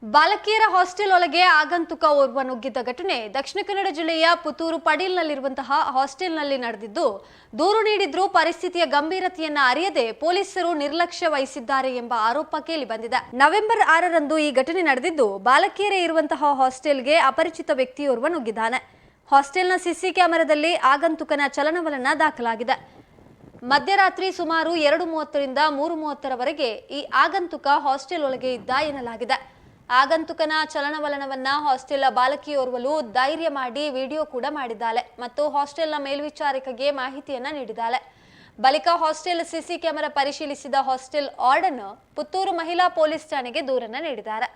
ಬಾಲಕಿಯರ ಹಾಸ್ಟೆಲ್ ಒಳಗೆ ಆಗಂತುಕ ಓರ್ವ ನುಗ್ಗಿದ್ದ ಘಟನೆ ದಕ್ಷಿಣ ಕನ್ನಡ ಜಿಲ್ಲೆಯ ಪುತ್ತೂರು ಪಡೀಲ್ನಲ್ಲಿರುವಂತಹ ಹಾಸ್ಟೆಲ್ನಲ್ಲಿ ನಡೆದಿದ್ದು, ದೂರು ನೀಡಿದ್ರೂ ಪರಿಸ್ಥಿತಿಯ ಗಂಭೀರತೆಯನ್ನ ಅರಿಯದೆ ಪೊಲೀಸರು ನಿರ್ಲಕ್ಷ್ಯ ವಹಿಸಿದ್ದಾರೆ ಎಂಬ ಆರೋಪ ಕೇಳಿಬಂದಿದೆ. ನವೆಂಬರ್ 6ರಂದು ಈ ಘಟನೆ ನಡೆದಿದ್ದು, ಬಾಲಕಿಯರೇ ಇರುವಂತಹ ಹಾಸ್ಟೆಲ್ಗೆ ಅಪರಿಚಿತ ವ್ಯಕ್ತಿಯೋರ್ವ ನುಗ್ಗಿದ್ದಾನೆ. ಹಾಸ್ಟೆಲ್ನ ಸಿಸಿ ಕ್ಯಾಮೆರಾದಲ್ಲಿ ಆಗಂತುಕನ ಚಲನವಲನ ದಾಖಲಾಗಿದೆ. ಮಧ್ಯರಾತ್ರಿ ಸುಮಾರು 2:30ರಿಂದ 3:30ರವರೆಗೆ ಈ ಆಗಂತುಕ ಹಾಸ್ಟೆಲ್ ಒಳಗೆ ಇದ್ದ ಎನ್ನಲಾಗಿದೆ. ಆಗಂತುಕನ ಚಲನವಲನವನ್ನ ಹಾಸ್ಟೆಲ್ ಬಾಲಕಿಯೋರ್ವಲು ಧೈರ್ಯ ಮಾಡಿ ವಿಡಿಯೋ ಕೂಡ ಮಾಡಿದ್ದಾಳೆ ಮತ್ತು ಹಾಸ್ಟೆಲ್ನ ಮೇಲ್ವಿಚಾರಕರಿಗೆ ಮಾಹಿತಿಯನ್ನ ನೀಡಿದ್ದಾಳೆ. ಬಳಿಕ ಹಾಸ್ಟೆಲ್ ಸಿಸಿ ಕ್ಯಾಮೆರಾ ಪರಿಶೀಲಿಸಿದ ಹಾಸ್ಟೆಲ್ ವಾರ್ಡನ್ ಪುತ್ತೂರು ಮಹಿಳಾ ಪೊಲೀಸ್ ಠಾಣೆಗೆ ದೂರನ್ನ ನೀಡಿದ್ದಾರೆ.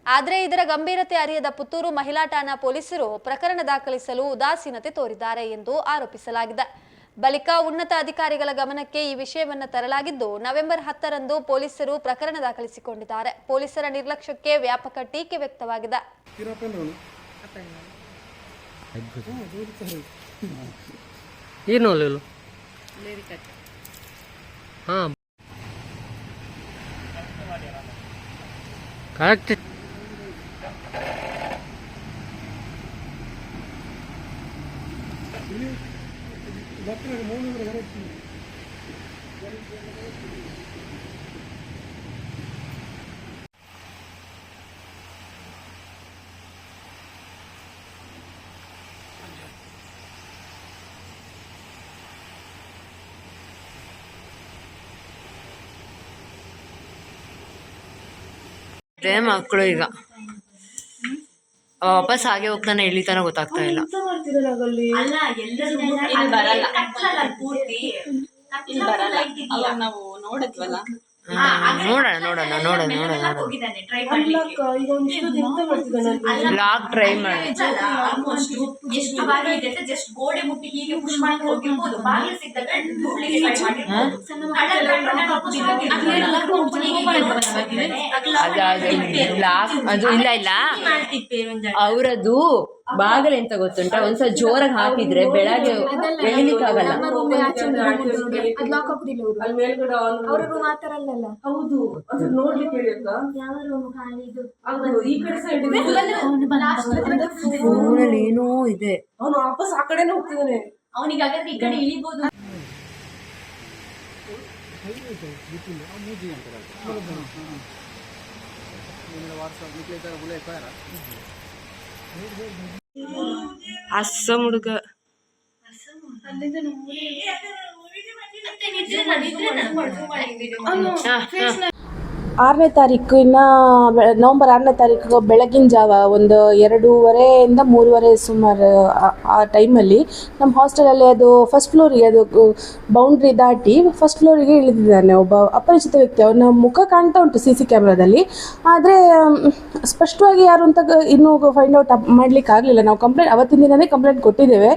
ಆದರೆ ಇದರ ಗಂಭೀರತೆ ಅರಿಯದ ಪುತ್ತೂರು ಮಹಿಳಾ ಠಾಣಾ ಪೊಲೀಸರು ಪ್ರಕರಣ ದಾಖಲಿಸಲು ಉದಾಸೀನತೆ ತೋರಿದ್ದಾರೆ ಎಂದು ಆರೋಪಿಸಲಾಗಿದೆ. ಬಳಿಕ ಉನ್ನತ ಅಧಿಕಾರಿಗಳ ಗಮನಕ್ಕೆ ಈ ವಿಷಯವನ್ನು ತರಲಾಗಿದ್ದು, ನವೆಂಬರ್ 10ರಂದು ಪೊಲೀಸರು ಪ್ರಕರಣ ದಾಖಲಿಸಿಕೊಂಡಿದ್ದಾರೆ. ಪೊಲೀಸರ ನಿರ್ಲಕ್ಷ್ಯಕ್ಕೆ ವ್ಯಾಪಕ ಟೀಕೆ ವ್ಯಕ್ತವಾಗಿದೆ. ಮಕ್ಕಳು ಈಗ ವಾಪಸ್ ಹಾಗೆ ಹೋಗ್ತಾನೆ ಎಳಿತಾನ ಗೊತ್ತಾಗ್ತಾ ಇಲ್ಲ. ನೋಡೋಣ ಲಾಕ್ ಟ್ರೈ ಮಾಡಿ ಅದು ಇಲ್ಲ ಅವರದು ಬಾಗಲ್ ಎಂತ ಗೊತ್ತುಂಟ, ಒಂದ್ಸಲ ಜೋರಾಗಿ ಹಾಕಿದ್ರೆ ಬೆಳಗ್ಗೆ ಎಳಿಲಿಕ್ಕಾಗಲ್ಲ. ಫೋನಲ್ಲಿ ಏನೋ ಇದೆ, ಅವನು ವಾಪಸ್ ಆ ಕಡೆನೇ ಹೋಗ್ತಿದ್ದಾನೆ. ಅವನಿಗೆ ಈ ಕಡೆ ಇಳಿಬಹುದು. ಅಸ್ಸಾಂ ಹುಡುಗ ನವೆಂಬರ್ 6ನೇ ತಾರೀಕು ಬೆಳಗಿನ ಜಾವ ಒಂದು 2:30ಇಂದ 3:30 ಸುಮಾರು ಆ ಟೈಮಲ್ಲಿ ನಮ್ಮ ಹಾಸ್ಟೆಲಲ್ಲಿ ಅದು ಫಸ್ಟ್ ಫ್ಲೋರಿಗೆ ಅದು ಬೌಂಡ್ರಿ ದಾಟಿ ಫಸ್ಟ್ ಫ್ಲೋರಿಗೆ ಇಳಿದಿದ್ದಾನೆ ಒಬ್ಬ ಅಪರಿಚಿತ ವ್ಯಕ್ತಿ. ಅವನ ಮುಖ ಕಾಣ್ತಾ ಉಂಟು ಸಿ ಸಿ ಕ್ಯಾಮ್ರಾದಲ್ಲಿ, ಆದರೆ ಸ್ಪಷ್ಟವಾಗಿ ಯಾರು ಅಂತ ಇನ್ನೂ ಫೈಂಡ್ ಔಟ್ ಮಾಡ್ಲಿಕ್ಕೆ ಆಗಲಿಲ್ಲ. ನಾವು ಅವತ್ತಿನ ದಿನವೇ ಕಂಪ್ಲೇಂಟ್ ಕೊಟ್ಟಿದ್ದೇವೆ,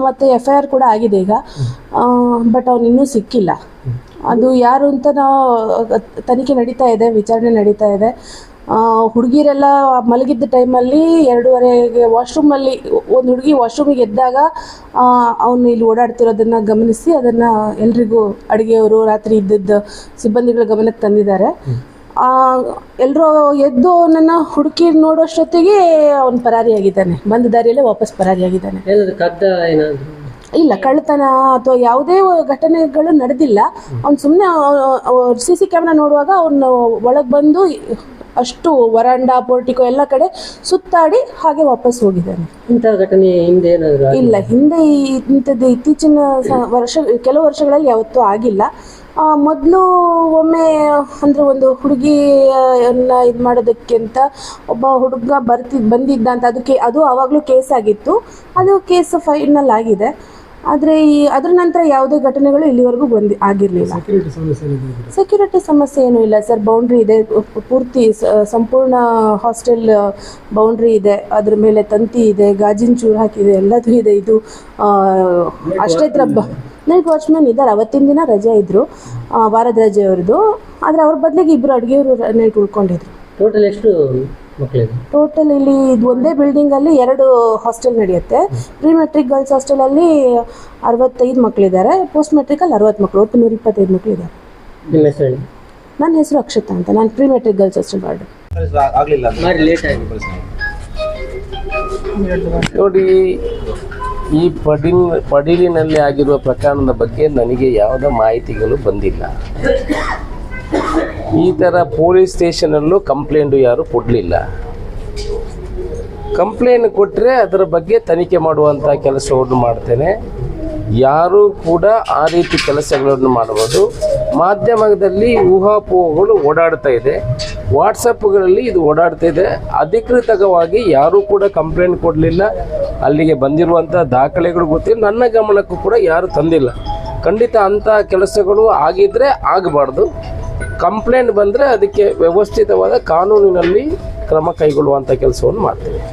ಮತ್ತು FIR ಕೂಡ ಆಗಿದೆ ಈಗ. ಬಟ್ ಅವನು ಇನ್ನೂ ಸಿಕ್ಕಿಲ್ಲ. ಅದು ಯಾರು ಅಂತ ನಾವು ತನಿಖೆ ನಡೀತಾ ಇದೆ, ವಿಚಾರಣೆ ನಡೀತಾ ಇದೆ. ಹುಡುಗಿರೆಲ್ಲ ಮಲಗಿದ್ದ ಟೈಮಲ್ಲಿ 2:30ಗೆ ವಾಶ್ರೂಮಲ್ಲಿ ಒಂದು ಹುಡುಗಿ ವಾಶ್ರೂಮಿಗೆ ಎದ್ದಾಗ ಅವನು ಇಲ್ಲಿ ಓಡಾಡ್ತಿರೋದನ್ನು ಗಮನಿಸಿ ಅದನ್ನು ಎಲ್ರಿಗೂ ಅಡುಗೆಯವರು ರಾತ್ರಿ ಇದ್ದಿದ್ದ ಸಿಬ್ಬಂದಿಗಳ ಗಮನಕ್ಕೆ ತಂದಿದ್ದಾರೆ. ಎಲ್ಲರೂ ಎದ್ದು ಅವನನ್ನು ಹುಡುಕಿ ನೋಡೋಷ್ಟೊತ್ತಿಗೆ ಅವನು ಪರಾರಿಯಾಗಿದ್ದಾನೆ. ಬಂದ ದಾರಿಯಲ್ಲೇ ವಾಪಸ್ ಪರಾರಿಯಾಗಿದ್ದಾನೆ. ಇಲ್ಲ, ಕಳ್ಳತನ ಅಥವಾ ಯಾವುದೇ ಘಟನೆಗಳು ನಡೆದಿಲ್ಲ. ಅವ್ನು ಸುಮ್ಮನೆ CC ಕ್ಯಾಮ್ರಾ ನೋಡುವಾಗ ಅವನು ಒಳಗೆ ಬಂದು ಅಷ್ಟು ವರಾಂಡ ಪೋರ್ಟಿಕೋ ಎಲ್ಲ ಕಡೆ ಸುತ್ತಾಡಿ ಹಾಗೆ ವಾಪಸ್ ಹೋಗಿದ್ದಾನೆ. ಇಂಥ ಘಟನೆ ಹಿಂದೆ ಇಲ್ಲ, ಹಿಂದೆ ಇಂಥದ್ದು ಇತ್ತೀಚಿನ ಕೆಲವು ವರ್ಷಗಳಲ್ಲಿ ಯಾವತ್ತೂ ಆಗಿಲ್ಲ. ಮೊದಲು ಒಮ್ಮೆ ಅಂದರೆ ಒಂದು ಹುಡುಗಿಯನ್ನ ಇದು ಮಾಡೋದಕ್ಕೆ ಅಂತ ಒಬ್ಬ ಹುಡುಗ ಬಂದಿದ್ದ ಅಂತ ಅದು ಆವಾಗಲೂ ಕೇಸ್ ಆಗಿತ್ತು. ಅದು ಕೇಸ್ ಫೈನಲ್ ಆಗಿದೆ. ಆದರೆ ಅದರ ನಂತರ ಯಾವುದೇ ಘಟನೆಗಳು ಇಲ್ಲಿವರೆಗೂ ಆಗಿರಲಿಲ್ಲ. ಸೆಕ್ಯೂರಿಟಿ ಸಮಸ್ಯೆ ಏನೂ ಇಲ್ಲ ಸರ್. ಬೌಂಡ್ರಿ ಇದೆ, ಪೂರ್ತಿ ಸಂಪೂರ್ಣ ಹಾಸ್ಟೆಲ್ ಬೌಂಡ್ರಿ ಇದೆ. ಅದ್ರ ಮೇಲೆ ತಂತಿ ಇದೆ, ಗಾಜಿನ ಚೂರು ಹಾಕಿದೆ, ಎಲ್ಲದೂ ಇದೆ. ಇದು ಅಷ್ಟೇ ನೈಟ್ ವಾಚ್ಮ್ಯಾನ್ ಇದ್ದಾರೆ. ಅವತ್ತಿನ ದಿನ ರಜೆ ಇದ್ದರು, ವಾರದ ರಜೆ ಅವ್ರದ್ದು. ಆದರೆ ಅವ್ರ ಬದಲಿಗೆ 2 ಅಡುಗೆಯವರು ನೈಟ್ ಉಳ್ಕೊಂಡಿದ್ರು. ಟೋಟಲ್ ಎಷ್ಟು ಮಕ್ಕಳಿದೆ? ಟೋಟಲ್ ಇಲ್ಲಿ ಇದು ಒಂದೇ ಬಿಲ್ಡಿಂಗಲ್ಲಿ 2 ಹಾಸ್ಟೆಲ್ ನಡೆಯುತ್ತೆ. ಪ್ರೀ ಮೆಟ್ರಿಕ್ ಗರ್ಲ್ಸ್ ಹಾಸ್ಟೆಲಲ್ಲಿ 65 ಮಕ್ಕಳಿದ್ದಾರೆ, ಪೋಸ್ಟ್ ಮೆಟ್ರಿಕಲ್ಲಿ 60 ಮಕ್ಕಳು, ಒಟ್ಟು 125 ಮಕ್ಕಳಿದ್ದಾರೆ. ನಿಮ್ಮ ಹೆಸರು? ನನ್ನ ಹೆಸರು ಅಕ್ಷತಾ ಅಂತ. ನಾನು pre matric girls hostel ward. ಆಗಲಿಲ್ಲ ನೋಡಿ, ಈ ಪಡೀಲಿನಲ್ಲಿ ಆಗಿರುವ ಪ್ರಕರಣದ ಬಗ್ಗೆ ನನಗೆ ಯಾವುದೇ ಮಾಹಿತಿಗಳು ಬಂದಿಲ್ಲ. ಈ ಥರ ಪೊಲೀಸ್ ಸ್ಟೇಷನಲ್ಲೂ ಕಂಪ್ಲೇಂಟು ಯಾರು ಕೊಡಲಿಲ್ಲ. ಕಂಪ್ಲೇಂಟ್ ಕೊಟ್ಟರೆ ಅದರ ಬಗ್ಗೆ ತನಿಖೆ ಮಾಡುವಂಥ ಕೆಲಸವನ್ನು ಮಾಡ್ತೇನೆ. ಯಾರೂ ಕೂಡ ಆ ರೀತಿ ಕೆಲಸಗಳನ್ನು ಮಾಡಬಹುದು. ಮಾಧ್ಯಮದಲ್ಲಿ ಊಹಾಪೋಹಗಳು ಓಡಾಡ್ತಾ ಇದೆ, ವಾಟ್ಸಪ್ಗಳಲ್ಲಿ ಇದು ಓಡಾಡ್ತಾ ಇದೆ. ಅಧಿಕೃತವಾಗಿ ಯಾರೂ ಕೂಡ ಕಂಪ್ಲೇಂಟ್ ಕೊಡಲಿಲ್ಲ. ಅಲ್ಲಿಗೆ ಬಂದಿರುವಂಥ ದಾಖಲೆಗಳು ಗೊತ್ತಿಲ್ಲ, ನನ್ನ ಗಮನಕ್ಕೂ ಕೂಡ ಯಾರು ತಂದಿಲ್ಲ. ಖಂಡಿತ ಅಂಥ ಕೆಲಸಗಳು ಆಗಿದ್ದರೆ ಆಗಬಾರ್ದು. ಕಂಪ್ಲೇಂಟ್ ಬಂದರೆ ಅದಕ್ಕೆ ವ್ಯವಸ್ಥಿತವಾದ ಕಾನೂನಿನಲ್ಲಿ ಕ್ರಮ ಕೈಗೊಳ್ಳುವಂಥ ಕೆಲಸವನ್ನು ಮಾಡ್ತೇವೆ.